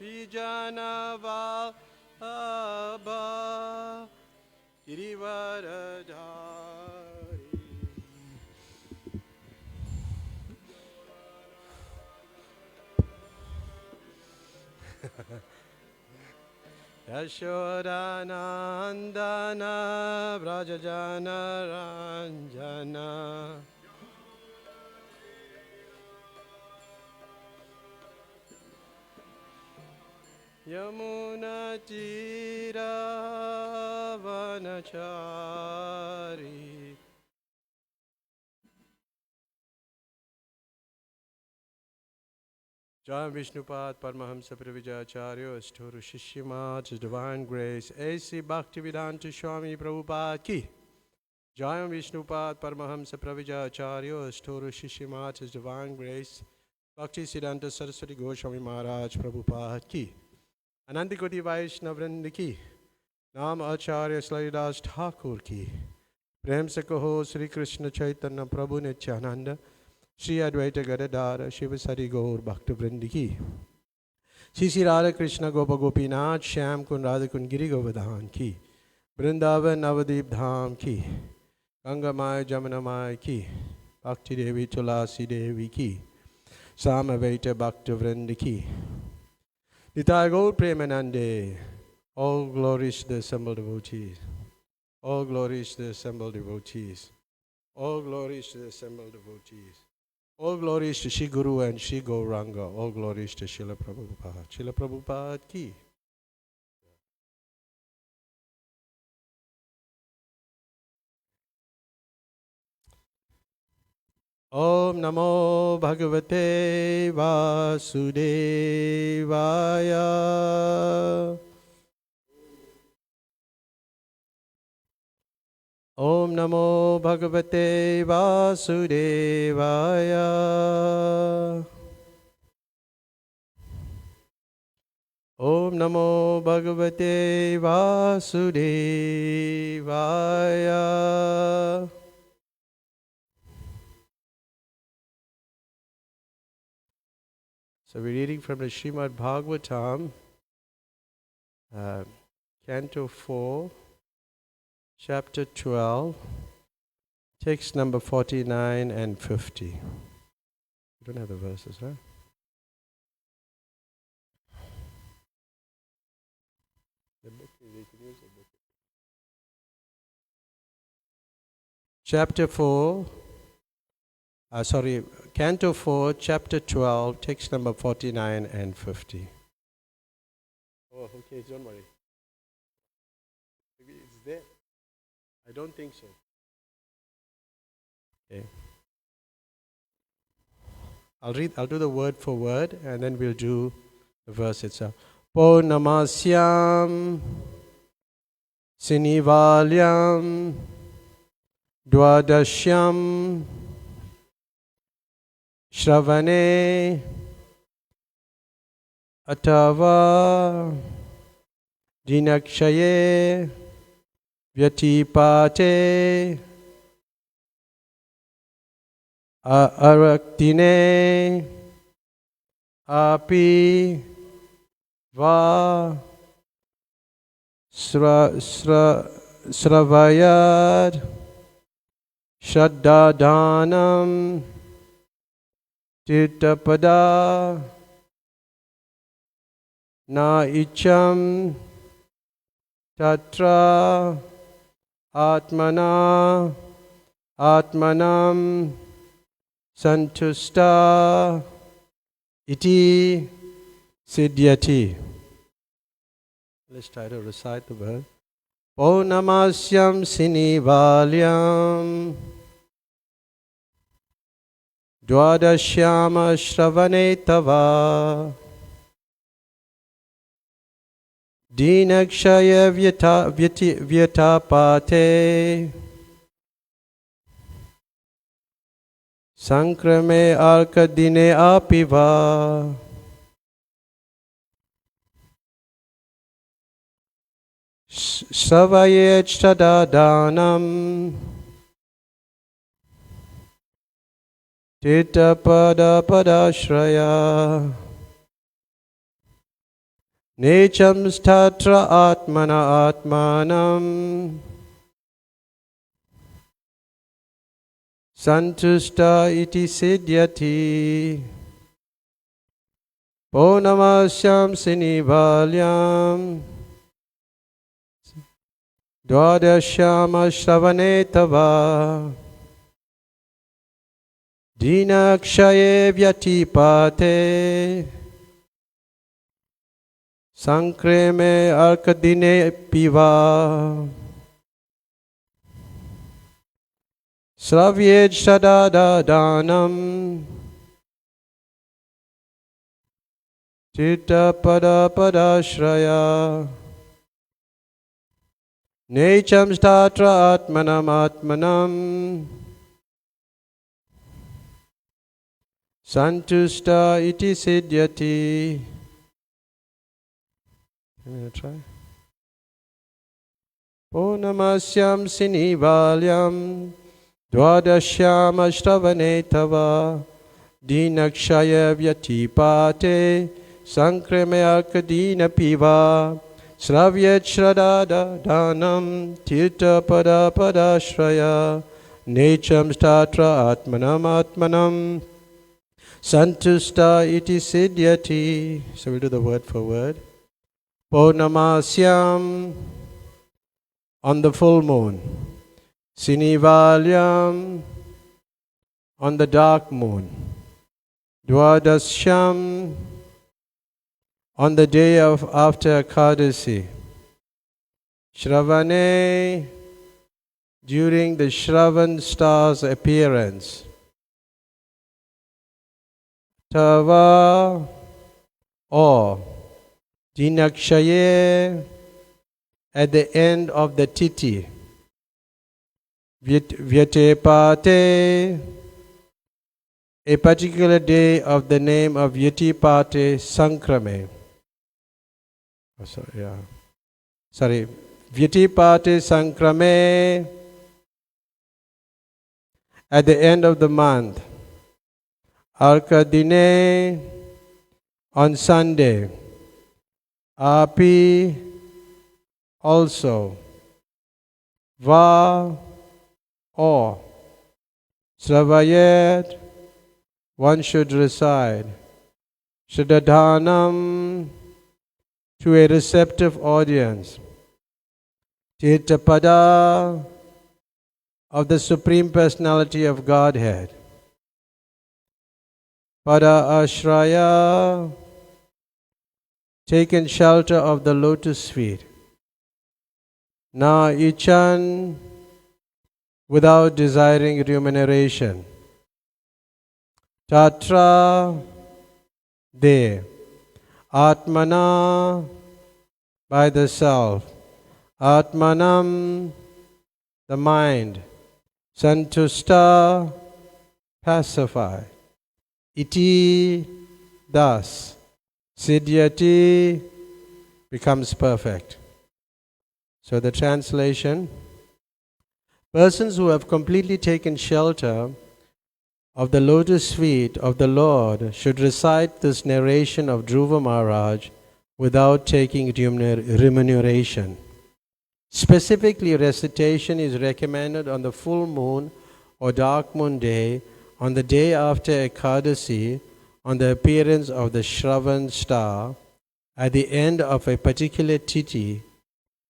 Vijana Vallabha Girivaradhari. Yashodanandana Vrajajana Ranjana Yamuna Tira Vanachari. Jai Vishnupad Paramahamsa Pravijacharya Asthuru Shishyamat His Divine Grace A.C. Bhaktivedanta Swami Prabhupada Ki. Jai Vishnupad Paramahamsa Pravijacharya Asthuru Shishyamat His Divine Grace Bhakti Siddhanta Saraswati Goswami Maharaj Prabhupada Ki. Anandikoti Vaishnavrind Ki. Nam Acharya Slaidas Thakur Ki. Prem se kaho Sri Krishna Chaitanya Prabhu Nityananda Shri Advaita Gadadhara Shiva Sari Gaur Bhakta Vrindi Ki. Shri Radha Krishna Gopa Gopinath Shyam Kun Radha Kun Giri Govardhan Ki. Vrindavan Navadip Dham Ki. Ganga Mai Jamuna Mai Ki. Bhakti Devi Tulasi Devi Ki. Samaveta Bhakta Vrindi Ki. Nitai Gaur Premanande. All glories to the assembled devotees. All glories to the assembled devotees. All glories to the assembled devotees. All glories to Shri Guru and Shri Gauranga. All glories to Srila Prabhupada. Srila Prabhupada Ki. Om Namo Bhagavate Vasudevaya. Om Namo Bhagavate Vasudevaya. Om Namo Bhagavate Vasudevaya. So we're reading from the Srimad Bhagavatam, Canto 4, Chapter 12, text number 49 and 50. You don't have the verses, huh? The book, you can use the book. Chapter 4, Canto 4, Chapter 12, text number 49 and 50. Oh, okay, don't worry. Maybe it's there. I don't think so. Okay. I'll do the word for word and then we'll do the verse itself. Po namasyam sinivalyam dwadashyam shravane atava dinakshaye Vyatipate Araktine Api Va Sravayad Shaddadanam Titapada Na Icham Tatra Atmana Atmanam Santusta Iti Siddhyati. Let's try to recite the word. O Namasyam Sinivalyam Dwadashyama Shravane Tava Dinakshaya Vyatapate Sankrame Arkadine Apiva Savayet Shadadanam Tita Pada Padashraya Necham statra atmana atmanam santusta iti siddhyati Purnamasyam sinivalyam dvadashyam ashravane tava dinakshaye vyatipate sankreme arkadine piva Sravyed shadada danam Tita pada padashraya Necham statra atmanam atmanam Santusta iti siddhyati. I'm going to try. Purnamasyam sinivalyam Dvadashyam ashravane tava Dinakshaya vyatipate Sankrame arkadina piva Sravyet shradada danam Tirtha pada padashraya Necham statra atmanam atmanam Santusta iti siddhyati. So we'll do the word for word. Purnamasyam, on the full moon. Sinivalyam, on the dark moon. Dvadasyam, on the day of after Ekadasi. Shravane, during the Shravan star's appearance. Tava, or Dinakshaye, at the end of the Titi. Vyatipate, a particular day of the name of Vyatipate Sankrame. Vyatipate Sankrame, at the end of the month. Arkadine, on Sunday. Api, also. Va, or. Sravayet, one should recite. Shradhanam, to a receptive audience. Tirthapada, of the Supreme Personality of Godhead. Pada ashraya, taken shelter of the lotus feet. Na ichan, without desiring remuneration. Tatra, there. Atmana, by the self. Atmanam, the mind. Santusta, pacify. Iti, thus. Siddhyati, becomes perfect. So the translation, persons who have completely taken shelter of the lotus feet of the Lord should recite this narration of Dhruva Maharaj without taking remuneration. Specifically, recitation is recommended on the full moon or dark moon day, on the day after Ekadasi, on the appearance of the Shravan star, at the end of a particular Titi,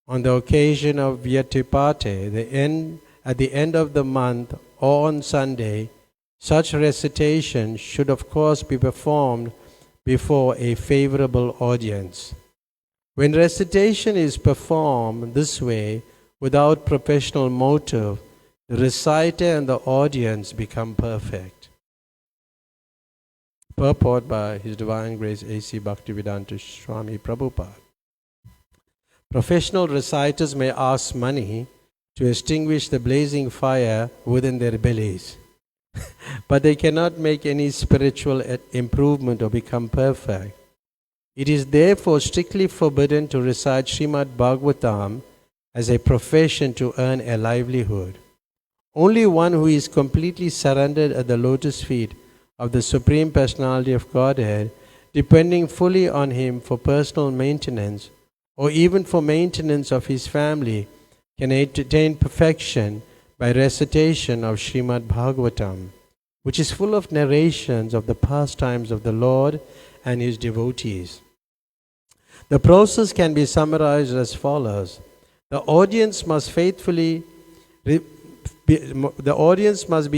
on the occasion of Vyatipate, at the end of the month, or on Sunday. Such recitation should of course be performed before a favorable audience. When recitation is performed this way, without professional motive, the reciter and the audience become perfect. Purport by His Divine Grace A.C. Bhaktivedanta Swami Prabhupada. Professional reciters may ask money to extinguish the blazing fire within their bellies, but they cannot make any spiritual improvement or become perfect. It is therefore strictly forbidden to recite Srimad Bhagavatam as a profession to earn a livelihood. Only one who is completely surrendered at the lotus feet of the Supreme Personality of Godhead depending fully on him for personal maintenance or even for maintenance of his family, can attain perfection by recitation of Srimad Bhagavatam, which is full of narrations of the pastimes of the Lord and his devotees. The process can be summarized as follows. The audience must be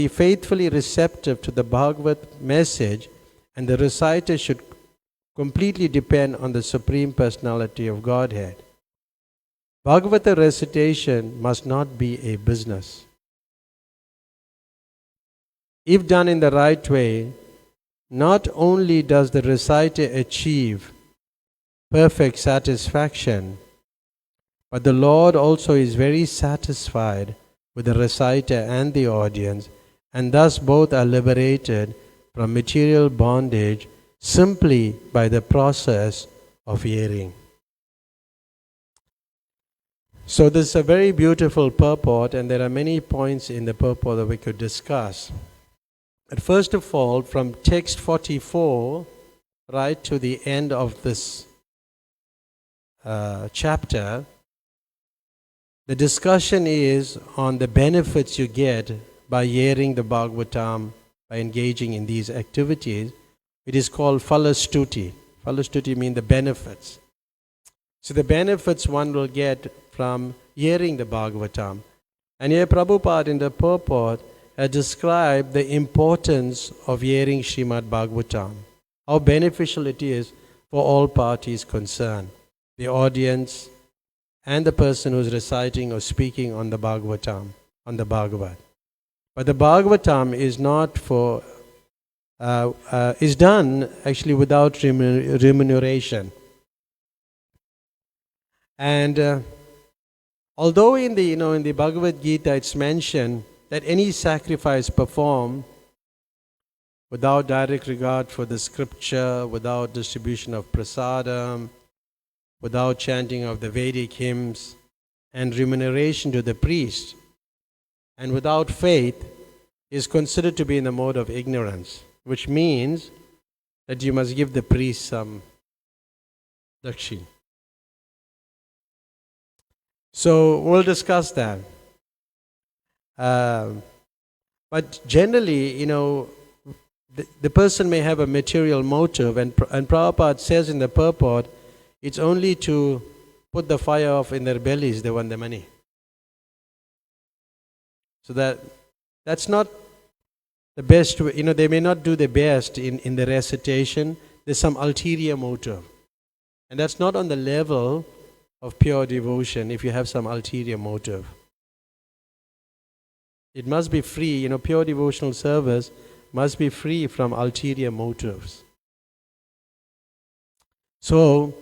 faithfully receptive to the Bhagavat message, and the reciter should completely depend on the Supreme Personality of Godhead. Bhagavata recitation must not be a business. If done in the right way, not only does the reciter achieve perfect satisfaction, but the Lord also is very satisfied with the reciter and the audience, and thus both are liberated from material bondage simply by the process of hearing. So this is a very beautiful purport, and there are many points in the purport that we could discuss. But first of all, from text 44 right to the end of this chapter, the discussion is on the benefits you get by hearing the Bhagavatam, by engaging in these activities. It is called Phalastuti. Phalastuti means the benefits. So the benefits one will get from hearing the Bhagavatam. And here Prabhupada in the purport has described the importance of hearing Srimad Bhagavatam, how beneficial it is for all parties concerned, the audience and the person who is reciting or speaking on the Bhagavatam, on the Bhagavat. But the Bhagavatam is not for, is done actually without remuneration. And although in the Bhagavad Gita it's mentioned that any sacrifice performed without direct regard for the scripture, without distribution of prasadam, without chanting of the Vedic hymns and remuneration to the priest, and without faith, is considered to be in the mode of ignorance, which means that you must give the priest some dakshin. So we'll discuss that. But generally, the person may have a material motive, and Prabhupada says in the purport, it's only to put the fire off in their bellies, they want the money. So that's not the best way. They may not do the best in the recitation. There's some ulterior motive. And that's not on the level of pure devotion if you have some ulterior motive. It must be free. Pure devotional service must be free from ulterior motives. So,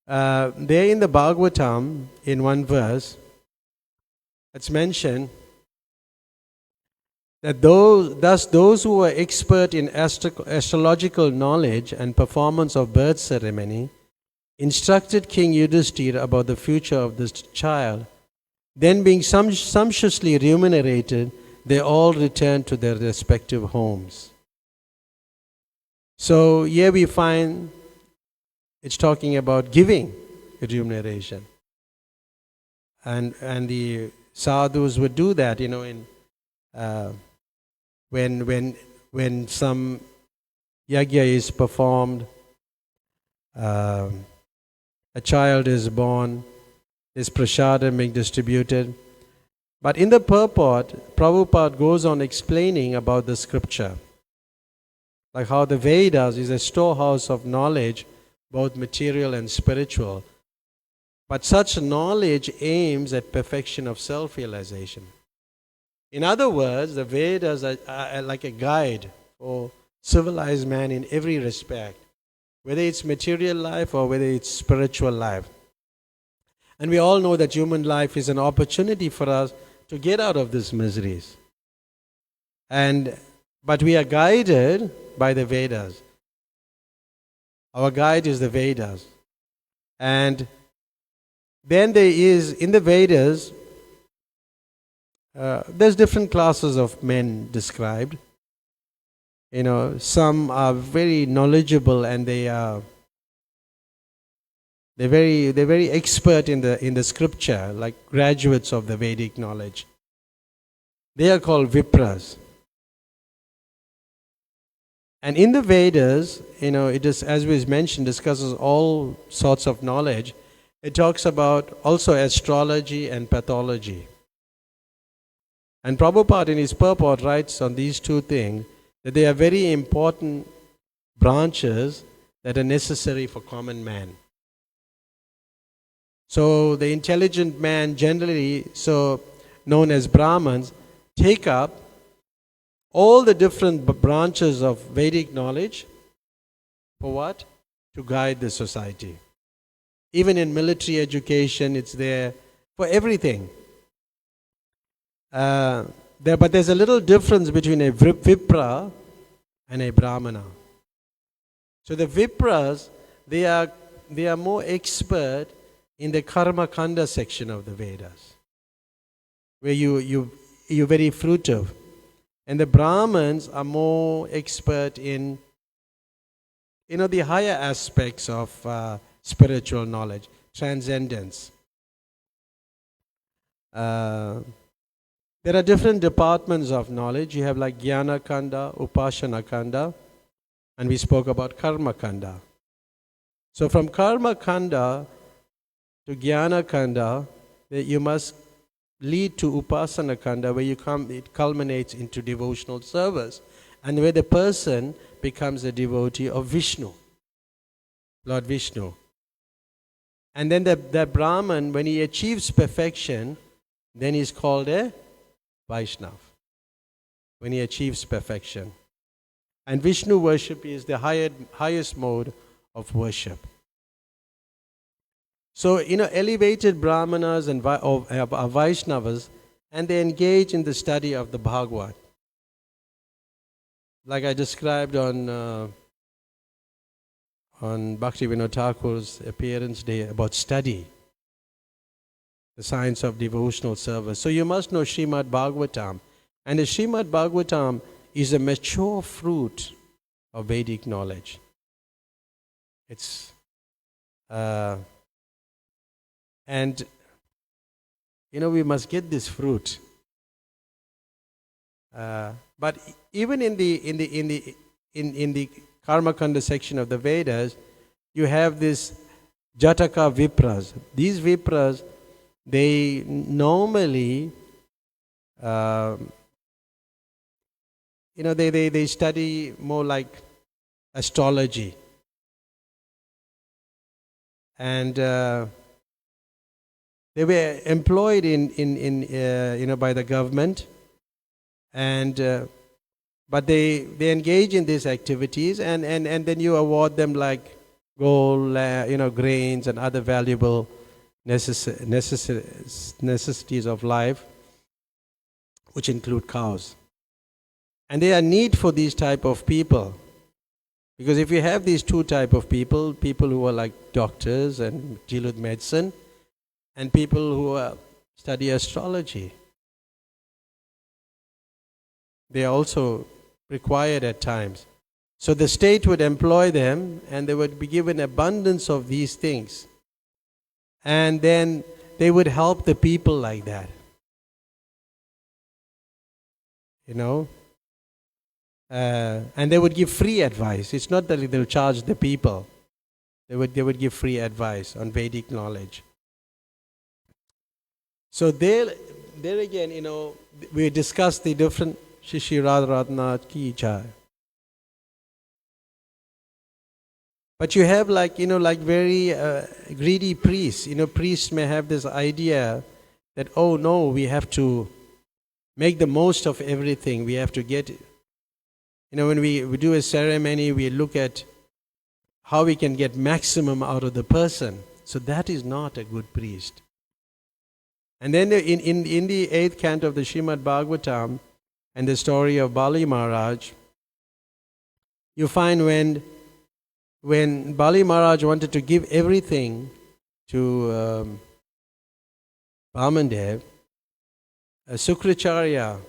there in the Bhagavatam, in one verse, it's mentioned that those who are expert in astrological knowledge and performance of birth ceremony instructed King Yudhishthira about the future of this child. Then, being sumptuously remunerated, they all returned to their respective homes. So here we find it's talking about giving remuneration. And the sadhus would do that, when some yajna is performed, a child is born, there's prasadam being distributed. But in the purport, Prabhupada goes on explaining about the scripture, like how the Vedas is a storehouse of knowledge, both material and spiritual. But such knowledge aims at perfection of self-realization. In other words, the Vedas are like a guide for civilized man in every respect, whether it's material life or whether it's spiritual life. And we all know that human life is an opportunity for us to get out of these miseries. But we are guided by the Vedas. Our guide is the Vedas. And then there is, in the Vedas, there's different classes of men described. some are very knowledgeable and they're very expert in the scripture, like graduates of the Vedic knowledge. They are called Vipras. And in the Vedas, it is, as was mentioned, discusses all sorts of knowledge. It talks about also astrology and pathology. And Prabhupada in his purport writes on these two things that they are very important branches that are necessary for common man. So the intelligent man, generally so known as Brahmins, take up all the different branches of Vedic knowledge for what? To guide the society. Even in military education, it's there for everything. But there's a little difference between a Vipra and a Brahmana. So the Vipras, they are more expert in the Karma Kanda section of the Vedas, where you're very fruitive. And the Brahmins are more expert in, the higher aspects of spiritual knowledge, transcendence. There are different departments of knowledge. You have like Jnana Kanda, Upasana Kanda, and we spoke about Karma Kanda. So from Karma Kanda to Jnana Kanda, you must lead to Upasana Kanda, where it culminates into devotional service, and where the person becomes a devotee of Vishnu, Lord Vishnu. And then the Brahman, when he achieves perfection, then he's called a Vaishnav, when he achieves perfection. And Vishnu worship is the highest mode of worship. So, elevated Brahmanas and Vaishnavas, and they engage in the study of the Bhagavad. Like I described on Bhaktivinoda Thakur's appearance day about study, the science of devotional service. So you must know Srimad Bhagavatam. And the Srimad Bhagavatam is a mature fruit of Vedic knowledge. It's and we must get this fruit. But even in the Karma Kanda section of the Vedas, you have this Jataka Vipras. These Vipras, they normally they study more like astrology, and they were employed in by the government, and but they engage in these activities, and then you award them like gold, grains and other valuable necessities of life, which include cows. And there are need for these type of people, because if you have these two type of people who are like doctors and deal with medicine, and people who study astrology, they are also required at times. So the state would employ them, and they would be given abundance of these things. And then they would help the people like that. And they would give free advice. It's not that they'll charge the people. They would give free advice on Vedic knowledge. So there again, we discussed the different Shri Raghunath ki jai. But you have like very greedy priests. Priests may have this idea that, oh no, we have to make the most of everything. We have to get it. When we do a ceremony, we look at how we can get maximum out of the person. So that is not a good priest. And then in the 8th canto of the Srimad Bhagavatam and the story of Bali Maharaj, you find when Bali Maharaj wanted to give everything to Vamandev, Sukracharya,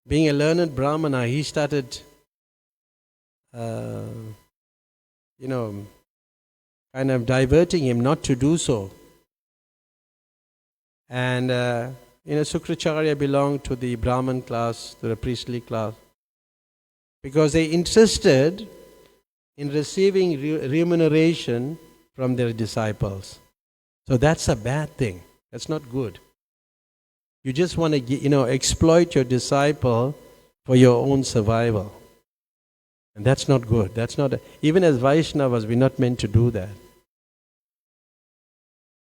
being a learned Brahmana, he started you know, kind of diverting him not to do so. And, Sukracharya belonged to the Brahmin class, to the priestly class, because they interested in receiving remuneration from their disciples. So that's a bad thing. That's not good. You just want to, exploit your disciple for your own survival. And that's not good. That's not, even as Vaishnavas, we're not meant to do that.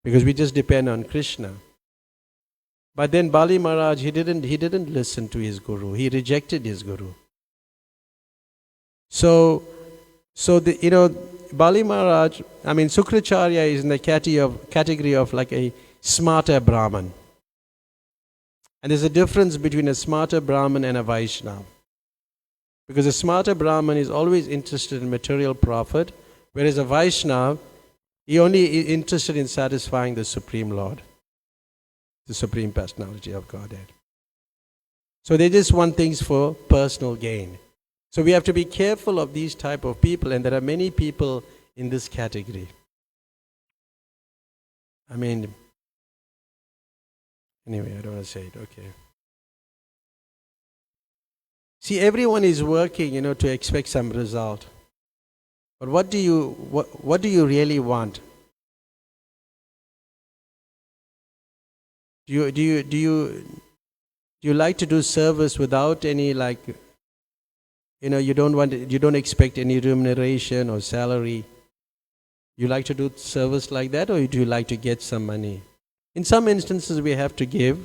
Because we just depend on Krishna. But then Bali Maharaj, he didn't listen to his guru. He rejected his guru. So Bali Maharaj, Sukracharya is in the category of like a smarter Brahman. And there's a difference between a smarter Brahman and a Vaishnava. Because a smarter Brahman is always interested in material profit, whereas a Vaishnava, he only is interested in satisfying the Supreme Lord, the Supreme Personality of Godhead. So they just want things for personal gain. So we have to be careful of these type of people, and there are many people in this category. Anyway, I don't want to say it, okay. See, everyone is working, to expect some result. But what do you really want? Do you like to do service without any you don't expect any remuneration or salary? You like to do service like that, or do you like to get some money? In some instances, we have to give,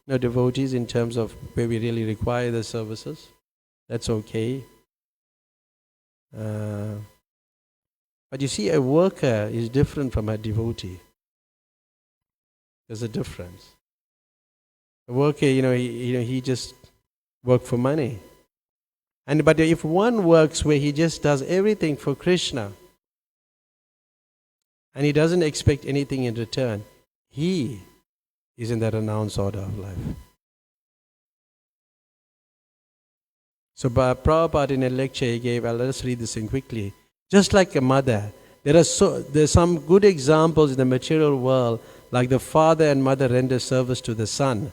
devotees in terms of where we really require the services. That's okay. But you see, a worker is different from a devotee. There's a difference. A worker, he just works for money. But if one works where he just does everything for Krishna, and he doesn't expect anything in return, he is in the renounced order of life. So Prabhupada in a lecture he gave, let us read this in quickly. Just like a mother, there's some good examples in the material world, like the father and mother render service to the son.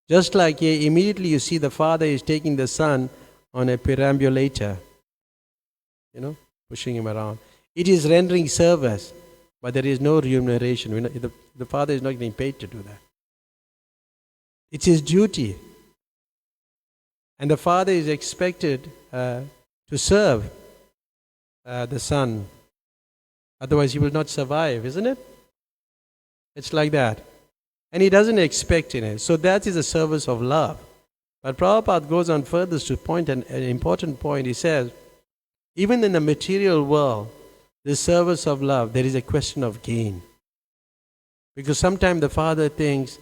Just like here, immediately you see the father is taking the son on a perambulator, pushing him around. It is rendering service, but there is no remuneration. The father is not getting paid to do that. It's his duty. And the father is expected to serve the son. Otherwise he will not survive, isn't it? It's like that. And he doesn't expect in it. So that is a service of love. But Prabhupada goes on further to point an important point. He says, even in the material world, the service of love, there is a question of gain. Because sometimes the father thinks,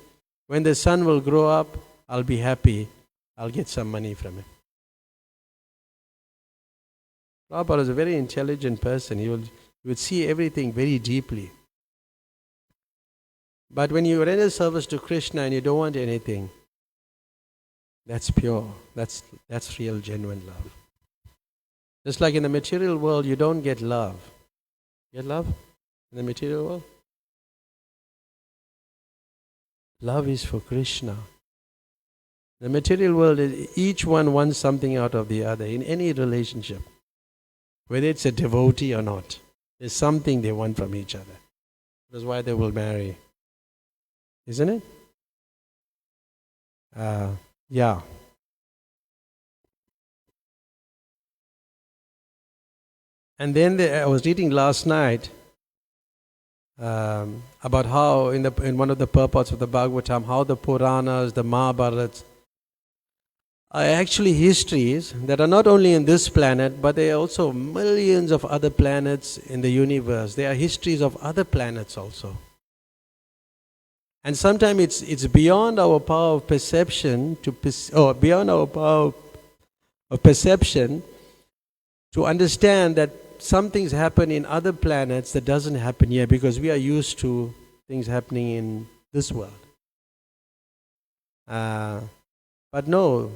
when the son will grow up, I'll be happy. I'll get some money from him. Prabhupada is a very intelligent person. He would see everything very deeply. But when you render service to Krishna and you don't want anything, that's pure. That's real, genuine love. Just like in the material world, you don't get love. Get love in the material world? Love is for Krishna. The material world, each one wants something out of the other in any relationship. Whether it's a devotee or not, there's something they want from each other. That's why they will marry. Isn't it? Yeah. And then I was reading last night about how in one of the purports of the Bhagavatam, how the Puranas, the Mahabharats, are actually histories that are not only in this planet, but there are also millions of other planets in the universe. There are histories of other planets also. And sometimes it's beyond our power of perception beyond our power of perception to understand that some things happen in other planets that doesn't happen here, because we are used to things happening in this world. But no,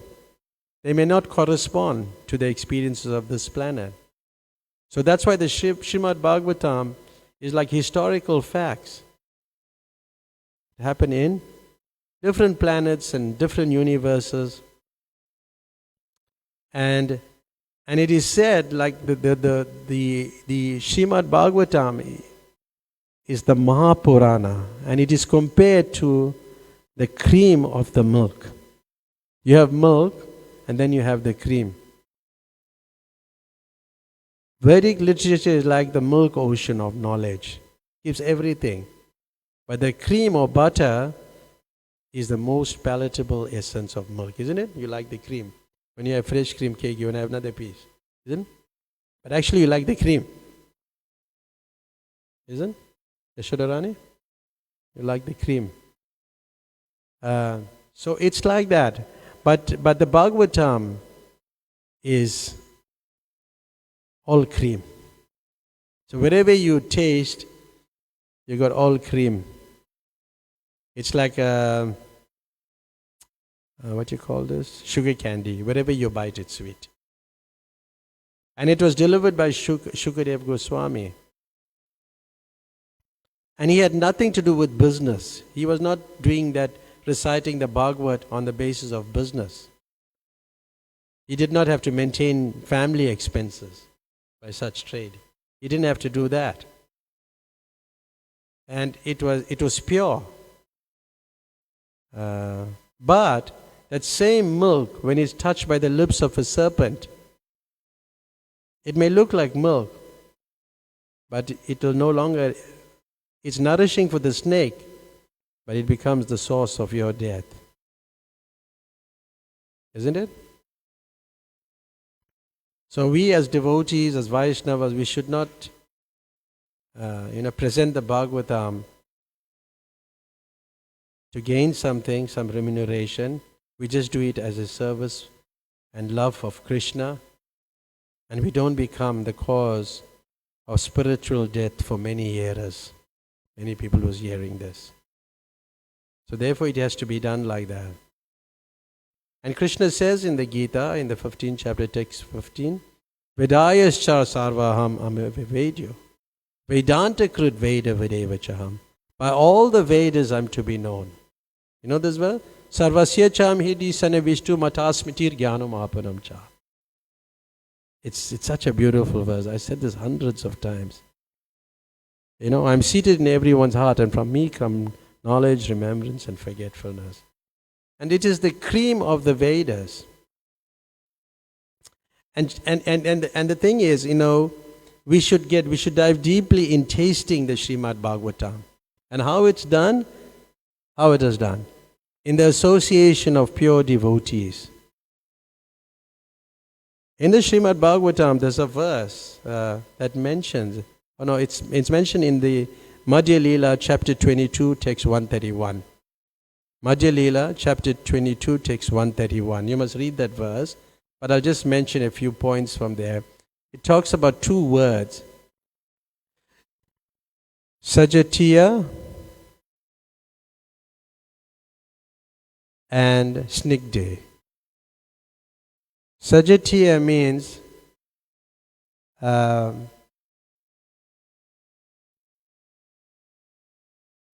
they may not correspond to the experiences of this planet. So that's why the Srimad Bhagavatam is like historical facts. It happened in different planets and different universes. And it is said like the Srimad Bhagavatam is the Mahapurana, and it is compared to the cream of the milk. You have milk and then you have the cream. Vedic literature is like the milk ocean of knowledge. Gives everything. But the cream or butter is the most palatable essence of milk, isn't it? You like the cream. When you have fresh cream cake, you want to have another piece, isn't it? But actually you like the cream, isn't it? Yashodarani? You like the cream. So it's like that. But the Bhagavatam is all cream. So wherever you taste, you got all cream. It's like what you call this? Sugar candy. Wherever you bite, it's sweet. And it was delivered by Shukadev Goswami. And he had nothing to do with business. He was not doing that, reciting the Bhagavat on the basis of business. He did not have to maintain family expenses by such trade. He didn't have to do that. And it was pure. But that same milk, when it's touched by the lips of a serpent, it may look like milk, but it will no longer, it's nourishing for the snake, but it becomes the source of your death. Isn't it? So we as devotees, as Vaishnavas, we should not present the Bhagavatam to gain something, some remuneration. We just do it as a service and love of Krishna, and we don't become the cause of spiritual death for many hearers, many people who's hearing this. So therefore it has to be done like that. And Krishna says in the Gita, in the 15th chapter, text 15, Vedayaschar sarvaham amavedyo, Vedanta krut veda vedevachaham. By all the Vedas I'm to be known. You know this verse? Sarvasya cham hidi sanavishtu matasmitir jnanam apanam cha. It's such a beautiful verse. I said this hundreds of times. I'm seated in everyone's heart, and from me come knowledge, remembrance, and forgetfulness. And it is the cream of the Vedas. And the thing is, we should dive deeply in tasting the Srimad Bhagavatam. And how it's done? How it is done? In the association of pure devotees. In the Srimad Bhagavatam, there's a verse that mentions, it's mentioned in the Madhya Leela, chapter 22, text 131. Madhya Leela, chapter 22, text 131. You must read that verse, but I'll just mention a few points from there. It talks about two words. Sajatiya and Snigde. Sajatiya means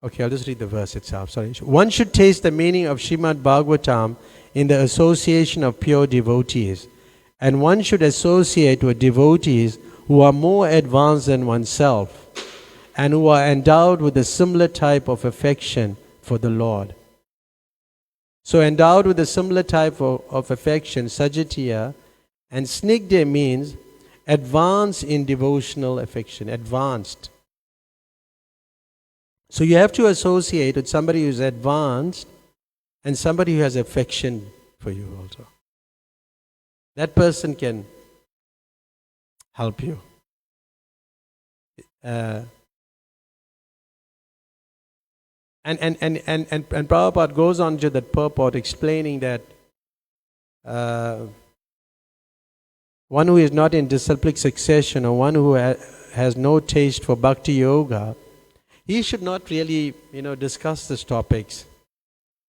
okay, I'll just read the verse itself. Sorry. One should taste the meaning of Srimad Bhagavatam in the association of pure devotees, and one should associate with devotees who are more advanced than oneself and who are endowed with a similar type of affection for the Lord. So endowed with a similar type of affection, Sajatiya, and Snigde means advanced in devotional affection, advanced. So you have to associate with somebody who's advanced and somebody who has affection for you also. That person can help you. And Prabhupada goes on to that purport explaining that one who is not in disciplic succession, or one who has no taste for bhakti yoga, he should not really, discuss these topics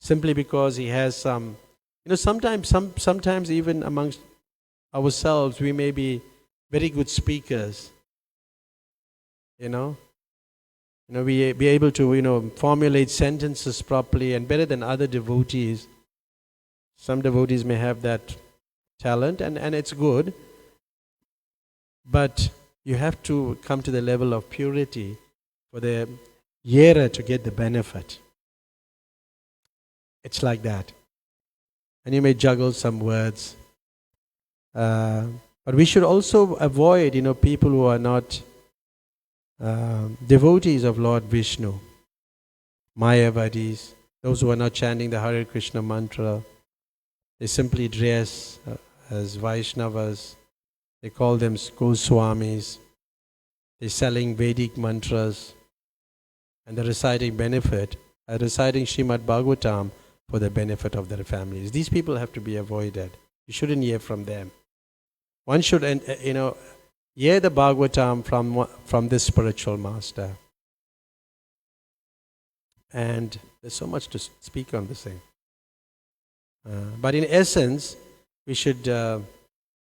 simply because he has some, sometimes even amongst ourselves we may be very good speakers, be able to, formulate sentences properly and better than other devotees. Some devotees may have that talent and it's good, but you have to come to the level of purity for the hearer to get the benefit. It's like that. And you may juggle some words. But we should also avoid, people who are not devotees of Lord Vishnu, Mayavadis, those who are not chanting the Hare Krishna mantra. They simply dress as Vaishnavas. They call them Goswamis. They're selling Vedic mantras. And they're reciting reciting Srimad Bhagavatam for the benefit of their families. These people have to be avoided. You shouldn't hear from them. One should, hear the Bhagavatam from this spiritual master. And there's so much to speak on this thing. But in essence, we should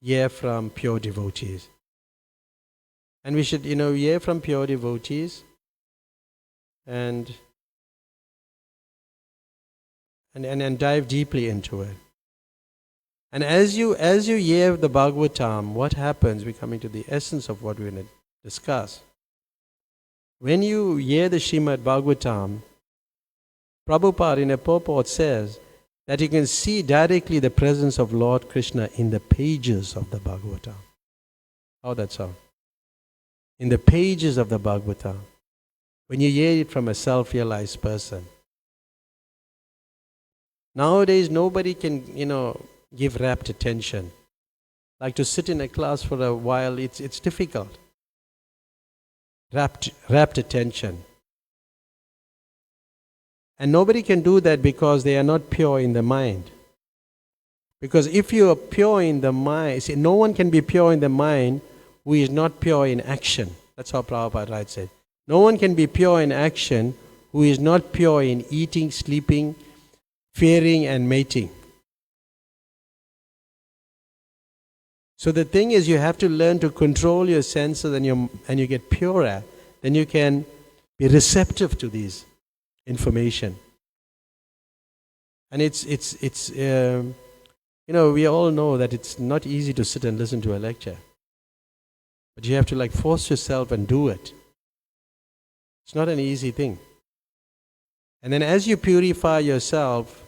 hear from pure devotees. And we should, hear from pure devotees and dive deeply into it. And as you hear the Bhagavatam, what happens? We're coming to the essence of what we're going to discuss. When you hear the Srimad Bhagavatam, Prabhupada in a purport says that you can see directly the presence of Lord Krishna in the pages of the Bhagavatam. How that sound? In the pages of the Bhagavatam. When you hear it from a self-realized person. Nowadays, nobody can, give rapt attention. Like to sit in a class for a while, it's difficult. Rapt attention. And nobody can do that because they are not pure in the mind. Because if you are pure in the mind, see, no one can be pure in the mind who is not pure in action. That's how Prabhupada writes it. No one can be pure in action who is not pure in eating, sleeping, fearing and mating. So the thing is, you have to learn to control your senses and you get purer. Then you can be receptive to these information. And we all know that it's not easy to sit and listen to a lecture. But you have to force yourself and do it. It's not an easy thing. And then as you purify yourself,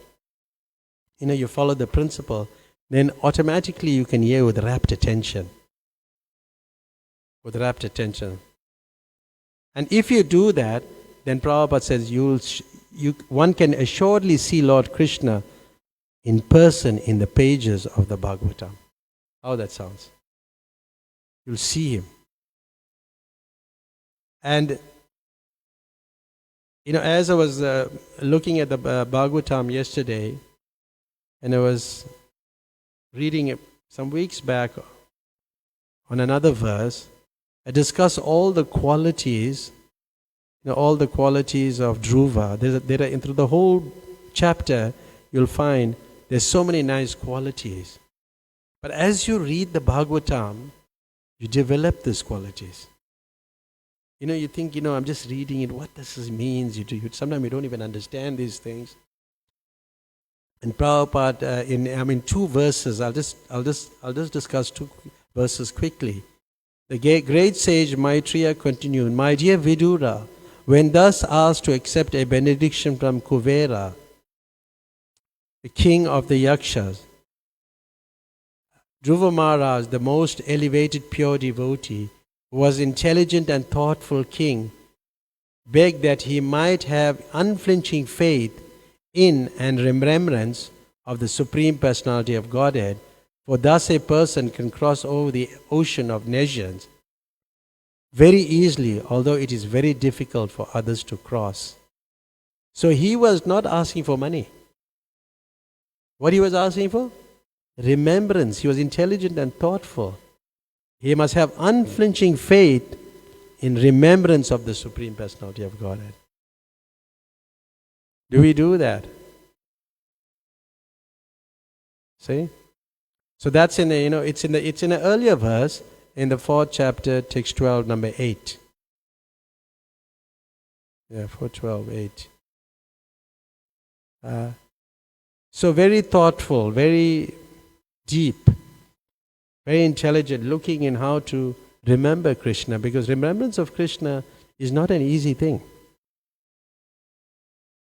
you follow the principle, then automatically you can hear with rapt attention. With rapt attention. And if you do that, then Prabhupada says one can assuredly see Lord Krishna in person in the pages of the Bhagavatam. How that sounds? You'll see him. And as I was looking at the Bhagavatam yesterday, and I was reading it some weeks back on another verse, I discussed all the qualities, all the qualities of Dhruva. Through the whole chapter, you'll find there's so many nice qualities. But as you read the Bhagavatam, you develop these qualities. You think, I'm just reading it, what this means. Sometimes you don't even understand these things. And Prabhupada, in 2 verses, I'll just discuss 2 verses quickly. The great sage Maitreya continued, "My dear Vidura, when thus asked to accept a benediction from Kuvera, the king of the Yakshas, Dhruva Maharaj, the most elevated pure devotee, who was intelligent and thoughtful king, begged that he might have unflinching faith in and remembrance of the Supreme Personality of Godhead, for thus a person can cross over the ocean of nations very easily, although it is very difficult for others to cross." So he was not asking for money. What he was asking for? Remembrance. He was intelligent and thoughtful. He must have unflinching faith in remembrance of the Supreme Personality of Godhead. Do we do that? See? So that's it's in the earlier verse in the 4th chapter, text 12, number 8. Yeah, 4:12, 8. So very thoughtful, very deep, very intelligent, looking in how to remember Krishna, because remembrance of Krishna is not an easy thing.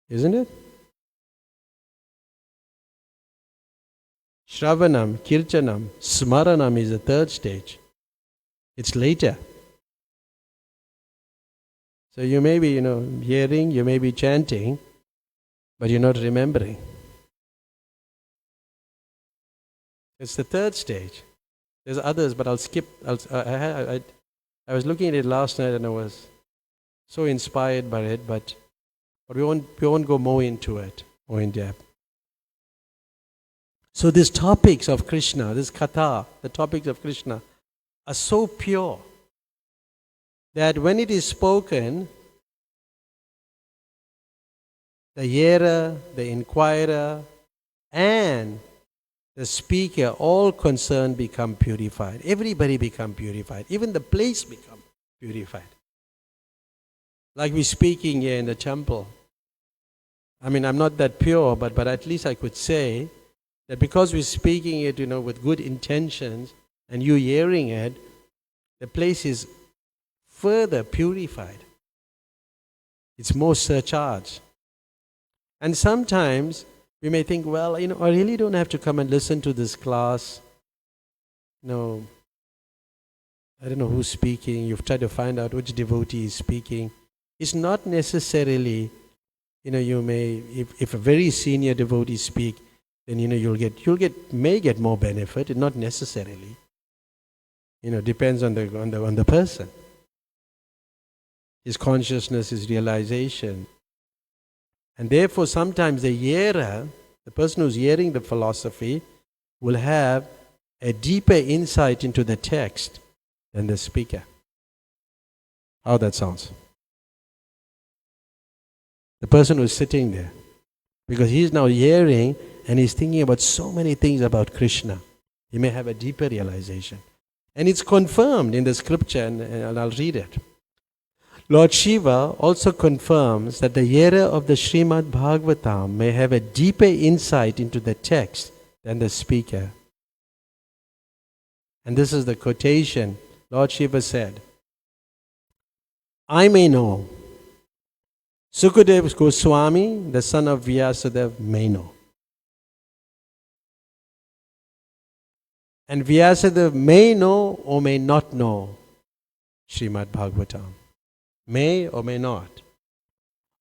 Isn't it? Shravanam, Kirtanam, Smaranam is the third stage. It's later. So you may be, hearing, you may be chanting, but you're not remembering. It's the third stage. There's others, but I'll skip. I was looking at it last night and I was so inspired by it, but we won't go more into it, more in depth. So these topics of Krishna, this katha, the topics of Krishna, are so pure that when it is spoken, the hearer, the inquirer, and the speaker, all concerned, become purified. Everybody become purified. Even the place become purified. Like we're speaking here in the temple. I mean, I'm not that pure, but at least I could say that because we're speaking it, with good intentions, and you hearing it, the place is further purified. It's more surcharged. And sometimes we may think, well, I really don't have to come and listen to this class. No, I don't know who's speaking. You've tried to find out which devotee is speaking. It's not necessarily, you may, if a very senior devotee speak, then may get more benefit. Not necessarily. Depends on the person. His consciousness, his realization. And therefore, sometimes the hearer, the person who's hearing the philosophy, will have a deeper insight into the text than the speaker. How that sounds? The person who's sitting there. Because he's now hearing and he's thinking about so many things about Krishna. He may have a deeper realization. And it's confirmed in the scripture, and I'll read it. Lord Shiva also confirms that the hearer of the Srimad Bhagavatam may have a deeper insight into the text than the speaker. And this is the quotation. Lord Shiva said, I may know. Sukadev Goswami, the son of Vyasadeva, may know. And Vyasadeva may know or may not know Srimad Bhagavatam. May or may not.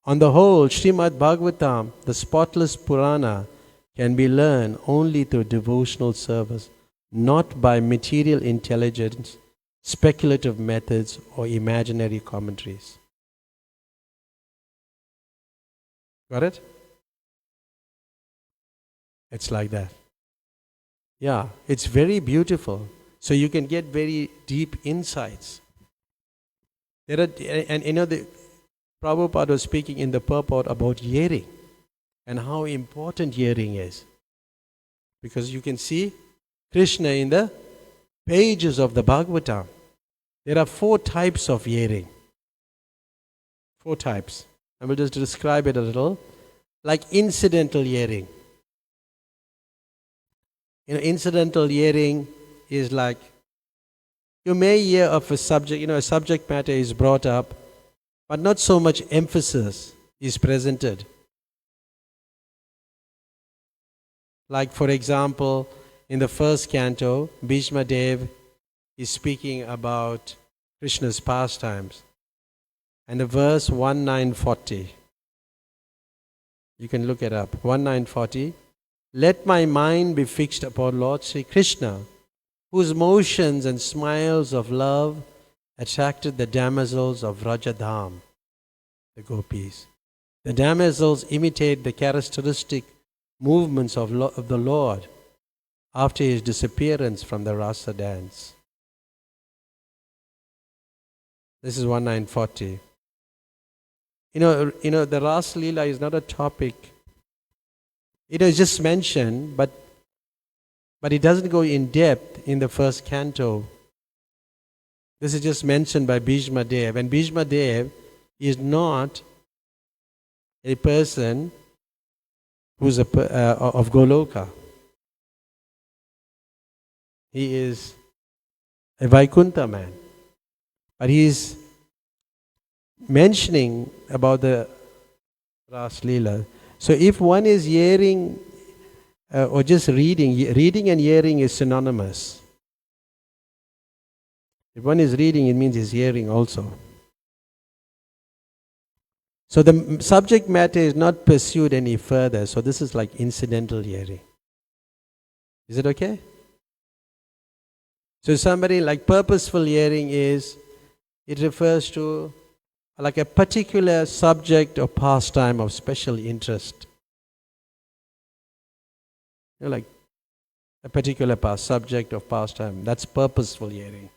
On the whole, Srimad Bhagavatam, the spotless Purana, can be learned only through devotional service, not by material intelligence, speculative methods, or imaginary commentaries. Got it? It's like that. Yeah, it's very beautiful. So you can get very deep insights. The Prabhupada was speaking in the purport about hearing and how important hearing is. Because you can see Krishna in the pages of the Bhagavatam. There are 4 types of hearing. 4 types. I will just describe it a little. Like incidental hearing. Incidental hearing is like, you may hear of a subject, a subject matter is brought up, but not so much emphasis is presented. Like, for example, in the first canto, Bhishma Dev is speaking about Krishna's pastimes. And the verse 1940, you can look it up, 1940, let my mind be fixed upon Lord Sri Krishna, whose motions and smiles of love attracted the damsels of Rajadham, the gopis. The damsels imitate the characteristic movements of the Lord after his disappearance from the rasa dance. This is 1940. The Rasa Leela is not a topic. It is just mentioned, but it doesn't go in depth in the first canto. This is just mentioned by Bhishma Dev. And Bhishma Dev is not a person who's of Goloka. He is a Vaikuntha man. But he is mentioning about the Ras Leela. So if one is hearing or just reading and hearing is synonymous. If one is reading, it means he's hearing also. So the subject matter is not pursued any further. So this is like incidental hearing. Is it okay? So somebody like purposeful hearing it refers to like a particular subject or pastime of special interest. Like a particular subject of pastime. That's purposeful hearing.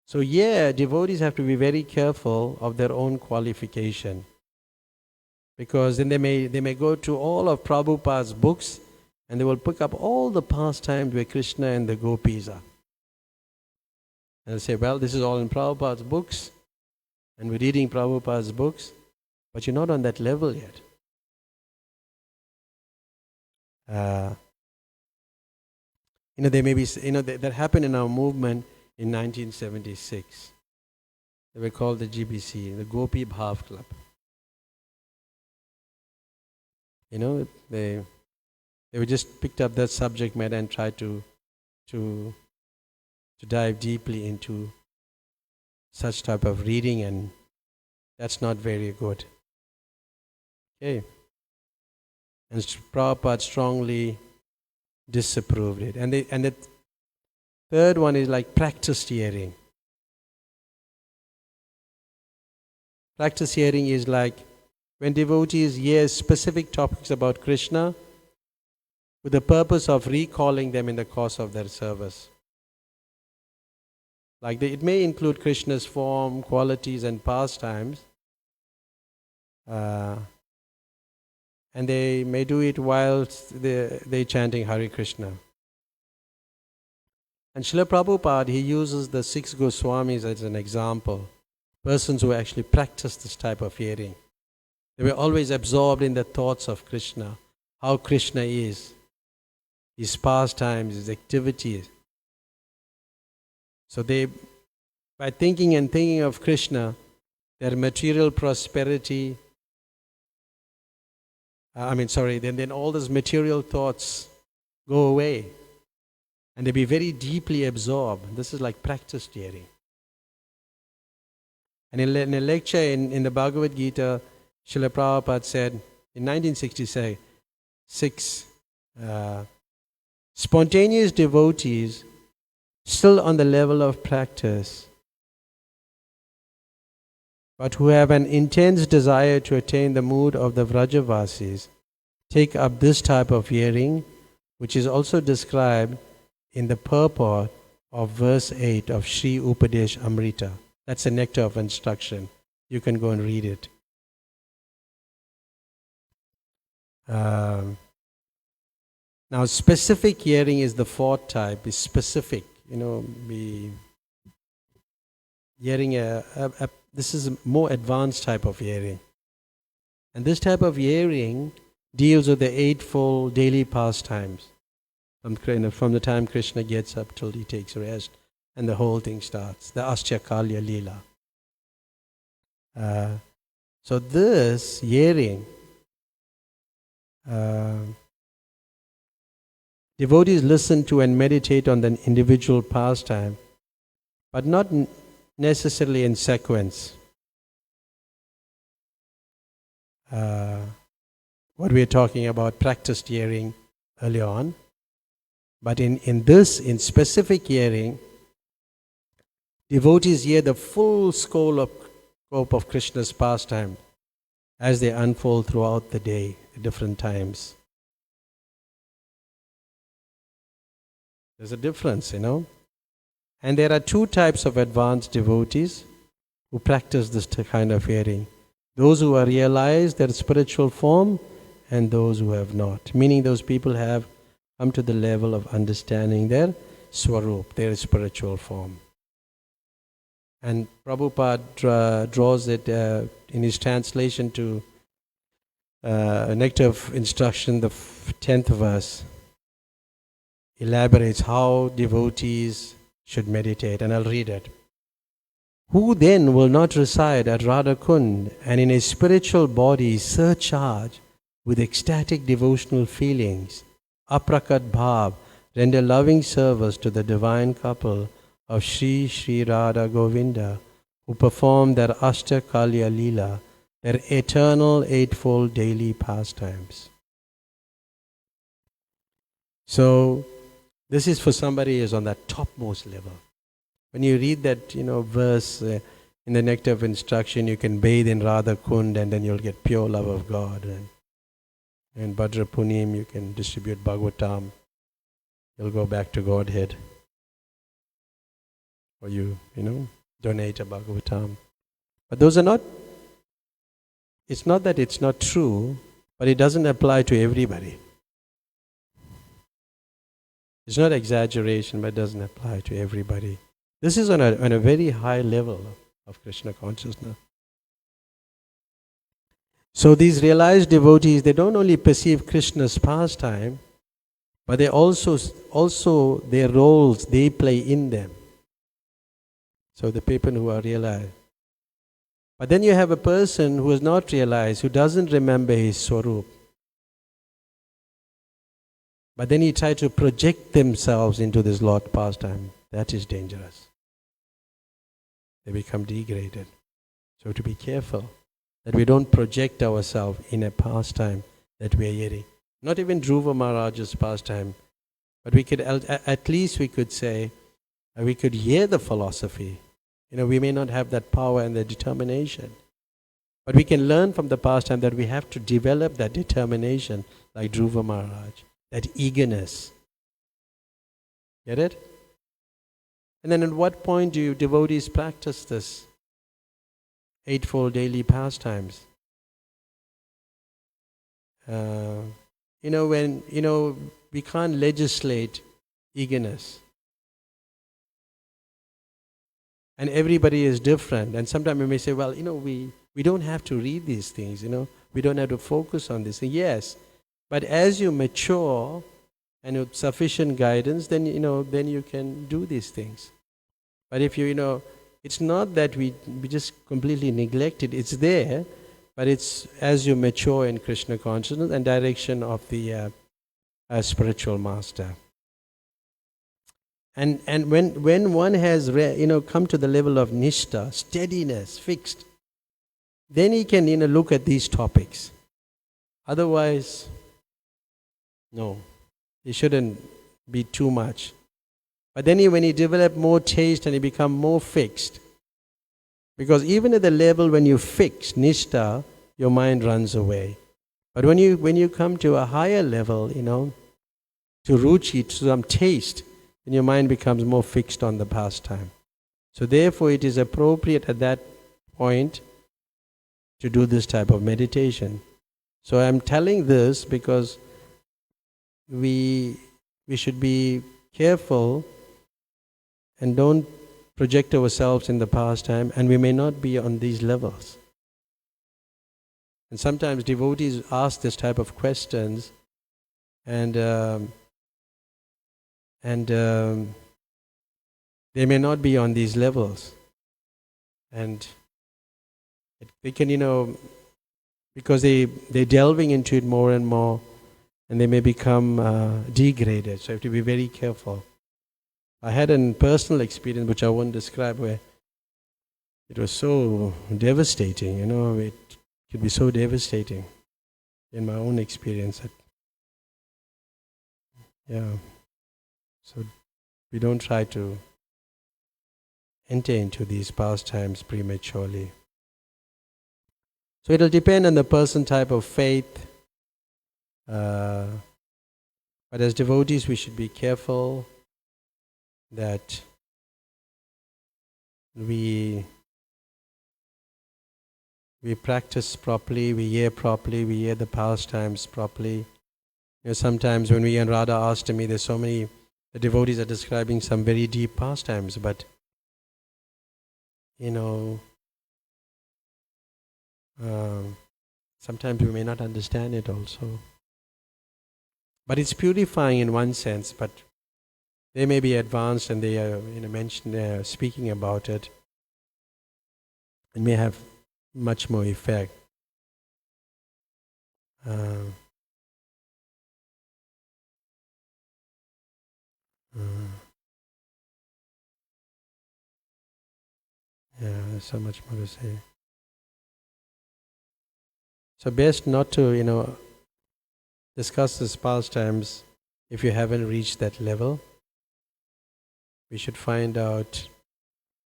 So devotees have to be very careful of their own qualification. Because then they may go to all of Prabhupada's books and they will pick up all the pastimes where Krishna and the gopis are. And they'll say, well, this is all in Prabhupada's books, and we're reading Prabhupada's books, but you're not on that level yet. There may be, that happened in our movement in 1976. They were called the GBC, the Gopi Bhav Club. They were just picked up that subject matter and tried to dive deeply into such type of reading, and that's not very good. Okay. And Prabhupada strongly disapproved it. And the third one is like practiced hearing. Practiced hearing is like when devotees hear specific topics about Krishna with the purpose of recalling them in the course of their service. Like it may include Krishna's form, qualities and pastimes. And they may do it whilst they chanting Hare Krishna. And Srila Prabhupada, he uses the 6 Goswamis as an example. Persons who actually practice this type of hearing. They were always absorbed in the thoughts of Krishna, how Krishna is, his pastimes, his activities. So by thinking of Krishna, their material prosperity, then all those material thoughts go away. And they be very deeply absorbed. This is like practiced hearing. And in a lecture in the Bhagavad Gita, Srila Prabhupada said in 1966, spontaneous devotees still on the level of practice, but who have an intense desire to attain the mood of the Vrajavasis, take up this type of hearing, which is also described in the purport of verse 8 of Sri Upadesh Amrita. That's a nectar of instruction. You can go and read it. Now, specific hearing is the fourth type. Is specific. Be hearing this is a more advanced type of hearing. And this type of hearing deals with the eightfold daily pastimes. From the time Krishna gets up till he takes rest, and the whole thing starts. The Ashtakalya Leela. So this hearing, devotees listen to and meditate on the individual pastime, but not necessarily in sequence. What we are talking about, practiced hearing earlier on. But in specific hearing, devotees hear the full scope of Krishna's pastime as they unfold throughout the day at different times. There's a difference, And there are 2 types of advanced devotees who practice this kind of hearing. Those who have realized their spiritual form and those who have not. Meaning those people have come to the level of understanding their swarup, their spiritual form. And Prabhupada draws it in his translation to Nectar of Instruction, the 10th verse, elaborates how devotees should meditate, and I'll read it. Who then will not reside at Radha Kund and in a spiritual body surcharged with ecstatic devotional feelings, aprakat bhav, render loving service to the divine couple of Sri Sri Radha Govinda, who perform their Ashtakalya Leela, their eternal eightfold daily pastimes. So, this is for somebody who is on that topmost level. When you read that, verse in the Nectar of Instruction, you can bathe in Radha Kund and then you'll get pure love of God. And Bhadra Punim, you can distribute Bhagavatam. You'll go back to Godhead. Or donate a Bhagavatam. But those are not, it's not that it's not true, but it doesn't apply to everybody. It's not exaggeration, but it doesn't apply to everybody. This is on a very high level of Krishna consciousness. So these realized devotees, they don't only perceive Krishna's pastime, but they also their roles they play in them. So the people who are realized. But then you have a person who is not realized, who doesn't remember his Swarup. But then he tries to project themselves into this Lord pastime. That is dangerous. They become degraded. So to be careful that we don't project ourselves in a pastime that we are hearing. Not even Dhruva Maharaj's pastime, but we could at least we could say, we could hear the philosophy. We may not have that power and the determination, but we can learn from the pastime that we have to develop that determination, like Dhruva Maharaj, that eagerness. Get it? And then at what point do you devotees practice this eightfold daily pastimes? When we can't legislate eagerness. And everybody is different. And sometimes we may say, well, we don't have to read these things, we don't have to focus on this. Yes, but as you mature and with sufficient guidance, then you can do these things. But if it's not that we just completely neglect it, it's there, but it's as you mature in Krishna consciousness and direction of the spiritual master. And when one has come to the level of nishta, steadiness, fixed, then he can look at these topics. Otherwise, no, it shouldn't be too much. But then when he develop more taste and he become more fixed, because even at the level when you fix nishta, your mind runs away. But when you come to a higher level, to ruchi, to some taste, then your mind becomes more fixed on the pastime. So therefore it is appropriate at that point to do this type of meditation. So I'm telling this because we should be careful and don't project ourselves in the pastime, and we may not be on these levels. And sometimes devotees ask this type of questions, and they may not be on these levels. And they can, because they're delving into it more and more, and they may become degraded. So you have to be very careful. I had a personal experience which I won't describe, where it was so devastating, it could be so devastating in my own experience. So we don't try to enter into these pastimes prematurely. So it'll depend on the person type of faith. But as devotees we should be careful that we practice properly, we hear properly, we hear the pastimes properly. Sometimes when we in Radha Ashtami, there's so many, the devotees are describing some very deep pastimes, but Sometimes we may not understand it also. But it's purifying in one sense, but they may be advanced and they are speaking about it. It may have much more effect. Uh, yeah, there's so much more to say. So best not to, discuss these pastimes if you haven't reached that level. We should find out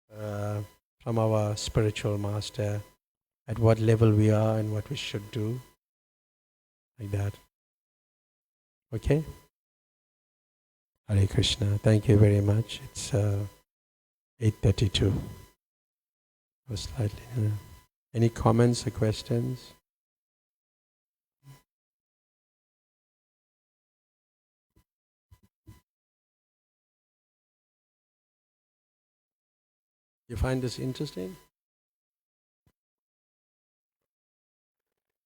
from our spiritual master at what level we are and what we should do. Like that. Okay? Hare Krishna. Thank you very much. It's 8:32. Was slightly. Any comments or questions? You find this interesting?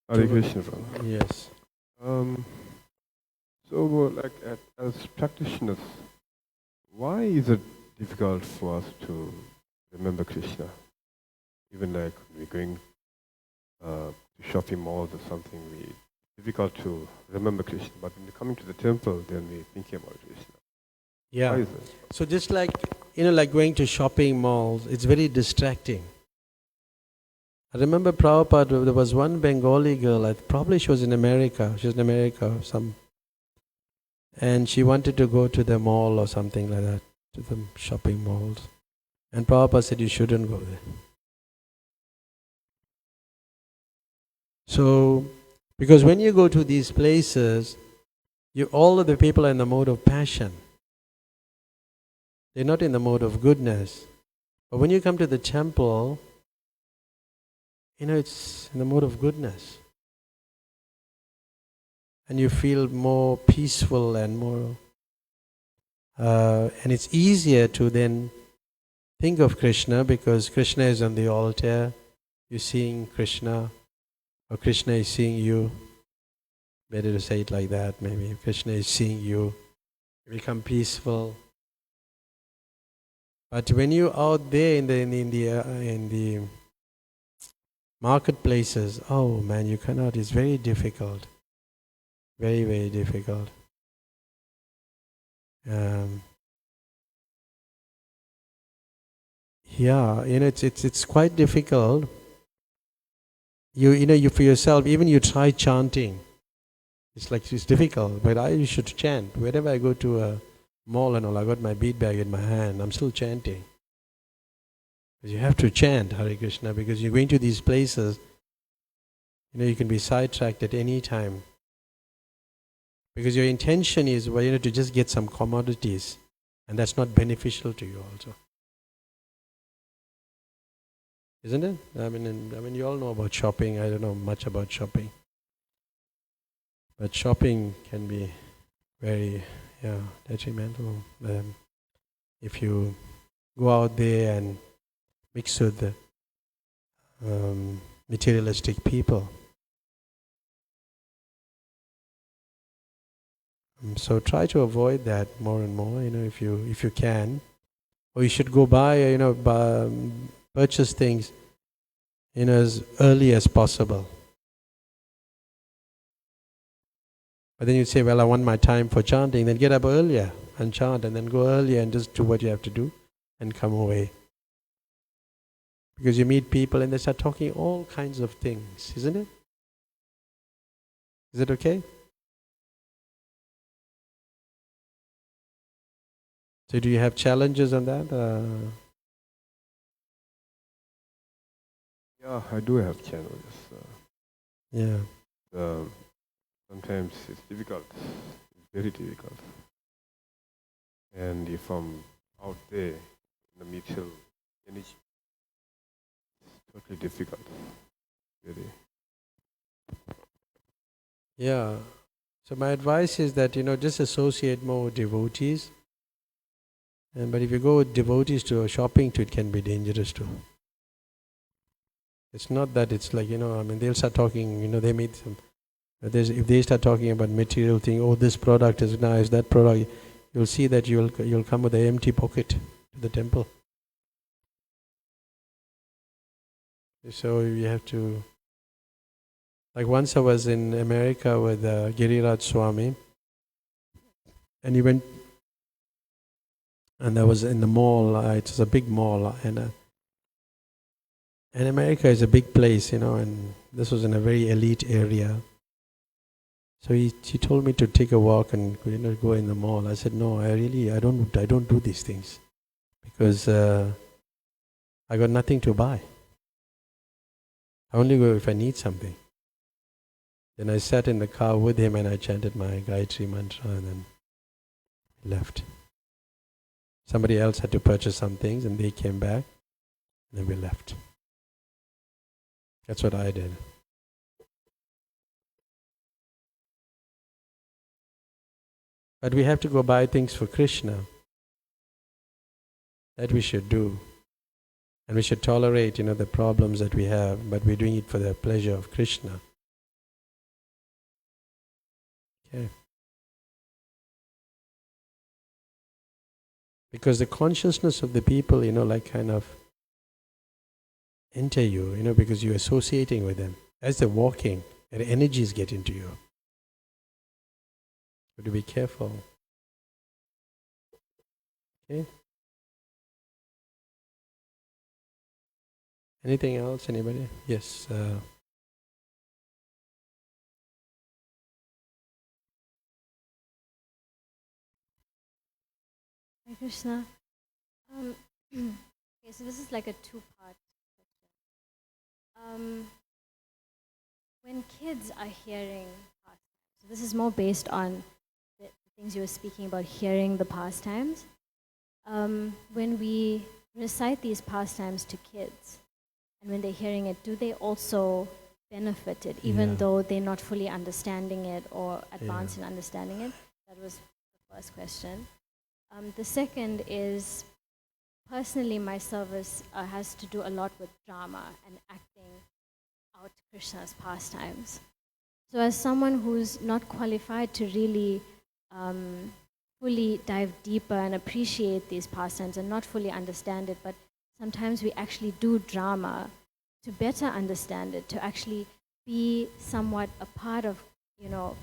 Hare Krishna, brother. Yes. As practitioners, why is it difficult for us to remember Krishna? Even like we're going to shopping malls or something, it's difficult to remember Krishna. But when we're coming to the temple, then we're thinking about Krishna. Yeah. Why is it? So just like, like going to shopping malls, it's very distracting. I remember Prabhupada, there was one Bengali girl, probably she was in America, and she wanted to go to the mall or something like that, to the shopping malls. And Prabhupada said, you shouldn't go there. So, because when you go to these places, all of the people are in the mode of passion. They're not in the mode of goodness. But when you come to the temple, it's in the mode of goodness. And you feel more peaceful and more... and it's easier to then think of Krishna because Krishna is on the altar. You're seeing Krishna, or Krishna is seeing you. Better to say it like that, maybe. Krishna is seeing you. You become peaceful. But when you're out there in the marketplaces, oh man, you cannot. It's very difficult. Very, very difficult. Yeah, it's quite difficult. You for yourself, even you try chanting. It's difficult, but I should chant. Whenever I go to a mall and all, I got my bead bag in my hand, I'm still chanting. Because you have to chant Hare Krishna, because you're going to these places, you can be sidetracked at any time. Because your intention is, to just get some commodities, and that's not beneficial to you also. Isn't it? I mean, you all know about shopping. I don't know much about shopping. But shopping can be very, detrimental. If you go out there and mix with the materialistic people. So try to avoid that more and more, if you can. Or you should go buy, purchase things, as early as possible. But then you say, well, I want my time for chanting, then get up earlier and chant, and then go earlier and just do what you have to do and come away. Because you meet people and they start talking all kinds of things, isn't it? Is it okay? So do you have challenges on that? Yeah, I do have challenges. Yeah. Sometimes it's difficult. It's very difficult. And if I'm out there in the mutual energy, it's totally difficult. Really. Yeah. So my advice is that, just associate more with devotees. But if you go with devotees to a shopping, it can be dangerous too. It's not that it's like, they'll start talking, they made some, if they start talking about material thing, oh, this product is nice, that product, you'll see that you'll come with an empty pocket to the temple. So you have to, like once I was in America with Giriraj Swami, and he went, and I was in the mall, it was a big mall, and America is a big place, and this was in a very elite area. So he told me to take a walk and go in the mall. I said, no, I don't do these things because I got nothing to buy. I only go if I need something. Then I sat in the car with him and I chanted my Gayatri mantra and then left. Somebody else had to purchase some things and they came back and then we left. That's what I did. But we have to go buy things for Krishna. That we should do. And we should tolerate, the problems that we have, but we're doing it for the pleasure of Krishna. Okay. Because the consciousness of the people, kind of enter you, because you're associating with them. As they're walking, their energies get into you. You have to be careful. Okay. Anything else? Anybody? Yes. Hare Krishna. Okay, so this is like a two-part question. When kids are hearing pastimes, so this is more based on the things you were speaking about, hearing the pastimes. When we recite these pastimes to kids, and when they're hearing it, do they also benefit it, even though they're not fully understanding it or advanced in understanding it? That was the first question. The second is, personally, my service has to do a lot with drama and acting out Krishna's pastimes. So as someone who's not qualified to really fully dive deeper and appreciate these pastimes and not fully understand it, but sometimes we actually do drama to better understand it, to actually be somewhat a part of,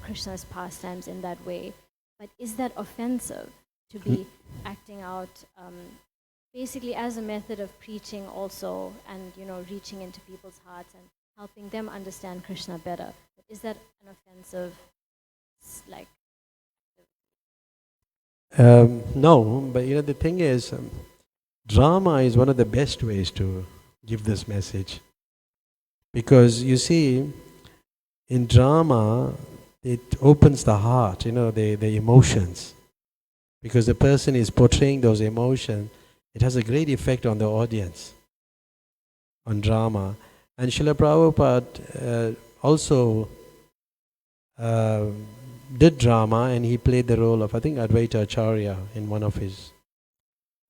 Krishna's pastimes in that way. But is that offensive to be acting out basically as a method of preaching also and, reaching into people's hearts and helping them understand Krishna better? But is that an offensive, No, but the thing is, drama is one of the best ways to give this message. Because you see, in drama, it opens the heart, the emotions. Because the person is portraying those emotions, it has a great effect on the audience, on drama. And Srila Prabhupada also did drama, and he played the role of, I think, Advaita Acharya in one of his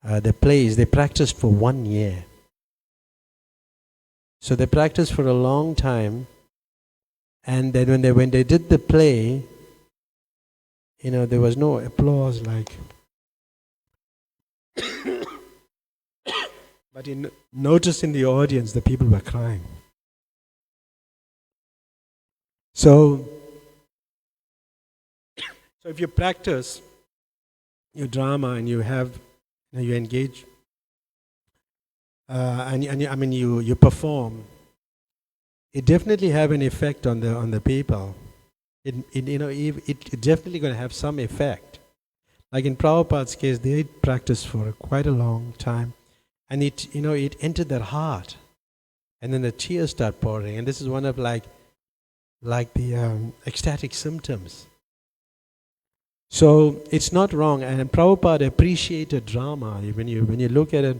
the plays. They practiced for 1 year. So they practiced for a long time, and then when they did the play, there was no applause like. But you noticed in the audience, the people were crying. So if you practice your drama and you have, you engage, and you perform, it definitely have an effect on the people. It definitely going to have some effect. Like in Prabhupada's case, they practiced for quite a long time, and it entered their heart, and then the tears start pouring, and this is one of like the ecstatic symptoms. So it's not wrong, and Prabhupada appreciated drama. When you look at it,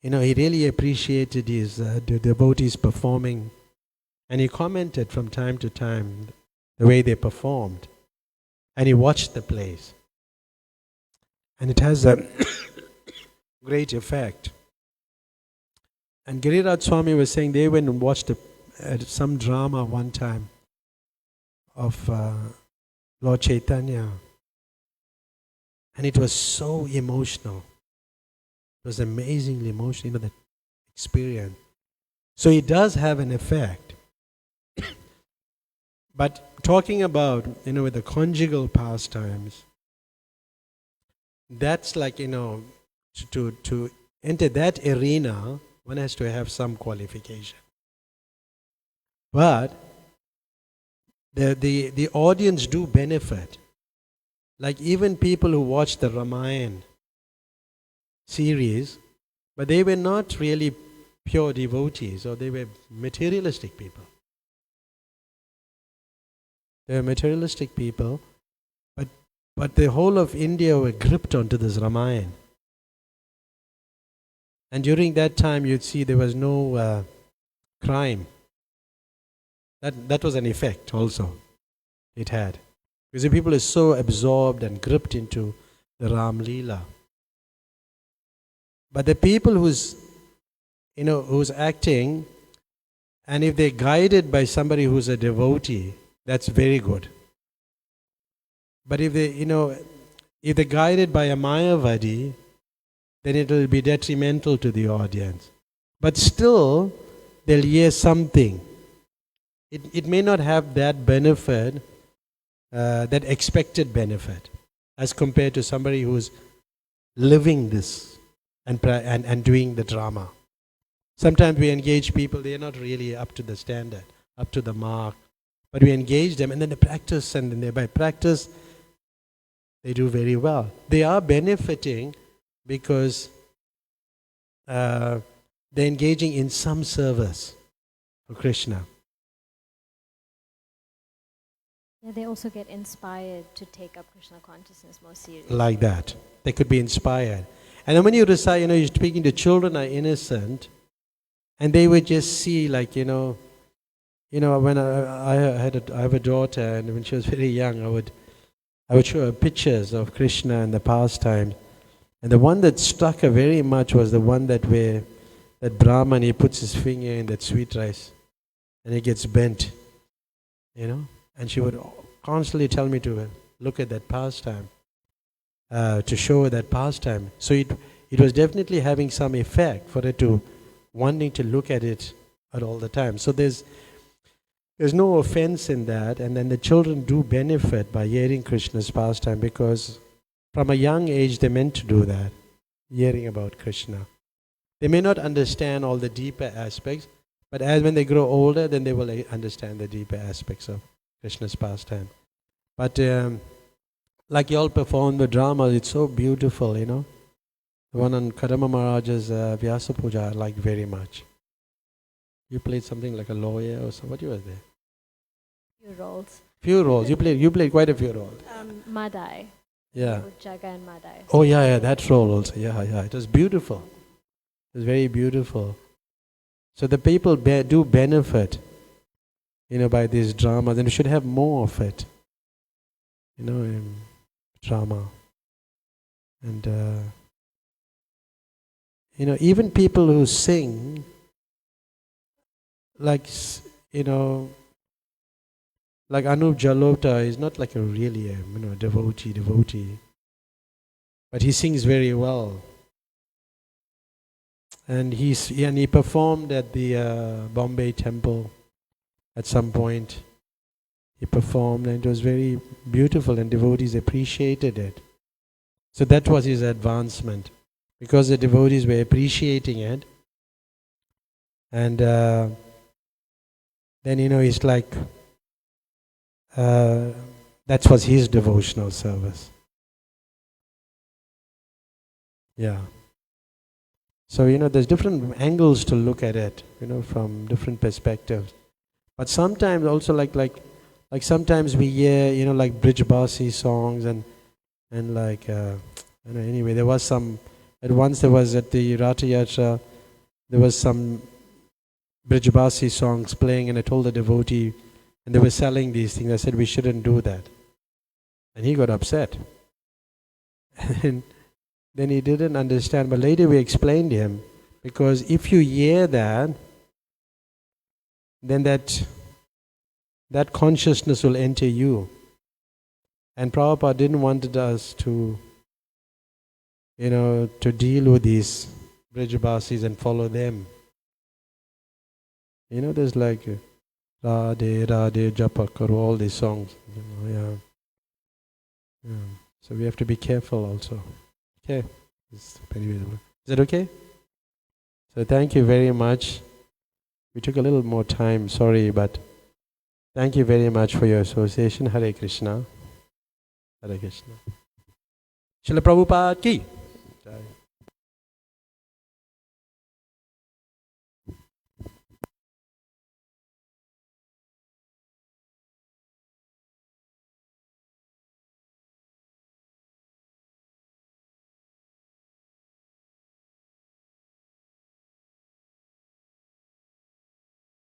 he really appreciated his the devotees performing, and he commented from time to time the way they performed, and he watched the plays, and it has a great effect. And Giriraj Swami was saying they went and watched some drama one time of Lord Chaitanya. And it was so emotional. It was amazingly emotional, that experience. So it does have an effect. But talking about, with the conjugal pastimes, that's like, to enter that arena, one has to have some qualification. But the audience do benefit. Like even people who watch the Ramayana series, but they were not really pure devotees, or they were materialistic people. They were materialistic people, but the whole of India were gripped onto this Ramayana. And during that time, you'd see there was no crime. That was an effect also it had. Because the people are so absorbed and gripped into the Ram Leela. But the people who's acting, and if they're guided by somebody who's a devotee, that's very good. But if they're guided by a Mayavadi, then it will be detrimental to the audience. But still, they'll hear something. It may not have that benefit, that expected benefit, as compared to somebody who's living this and doing the drama. Sometimes we engage people, they're not really up to the standard, up to the mark. But we engage them and then they practice, and then by practice, they do very well. They are benefiting because they're engaging in some service for Krishna. Yeah, they also get inspired to take up Krishna consciousness more seriously. Like that. They could be inspired. And then when you recite, you're speaking to children are innocent, and they would just see when I have a daughter, and when she was very young, I would show her pictures of Krishna and the pastime. And the one that struck her very much was the one that Brahman, he puts his finger in that sweet rice and it gets bent, And she would constantly tell me to look at that pastime, to show her that pastime. So it was definitely having some effect for her to wanting to look at it at all the time. So there's no offense in that, and then the children do benefit by hearing Krishna's pastime, because from a young age they're meant to do that, hearing about Krishna. They may not understand all the deeper aspects, but when they grow older, then they will understand the deeper aspects of Krishna's pastime. But like you all perform the drama, it's so beautiful, The one on Kadamba Maharaja's Vyasa Puja I like very much. You played something like a lawyer or something. What you were there? Few roles. Few roles. You played quite a few roles. Madai. Yeah. With Jaga and Madai. Oh yeah, that role also. Yeah. It was beautiful. It was very beautiful. So the people do benefit, by these dramas, and we should have more of it, in drama. And even people who sing, like Anup Jalota is not like a really devotee, but he sings very well. And he performed at the Bombay temple at some point. He performed, and it was very beautiful, and devotees appreciated it. So that was his advancement, because the devotees were appreciating it. And then it's like that was his devotional service. Yeah. So there's different angles to look at it, from different perspectives. But sometimes also like sometimes we hear like Brij Basi songs and like anyway, there was some at once there was at the Ratha Yatra, there was some Brij Basi songs playing, and I told the devotee, and they were selling these things. I said we shouldn't do that, and he got upset. And then he didn't understand. But later we explained to him Because if you hear that, then that consciousness will enter you. And Prabhupada didn't want us to, to deal with these Brijabasis and follow them. There's like Radhe, Radhe, Japa Karo, all these songs. Yeah. So we have to be careful also. Okay. Is that okay? So thank you very much. We took a little more time, sorry, but thank you very much for your association. Hare Krishna. Hare Krishna. Srila Prabhupada ki.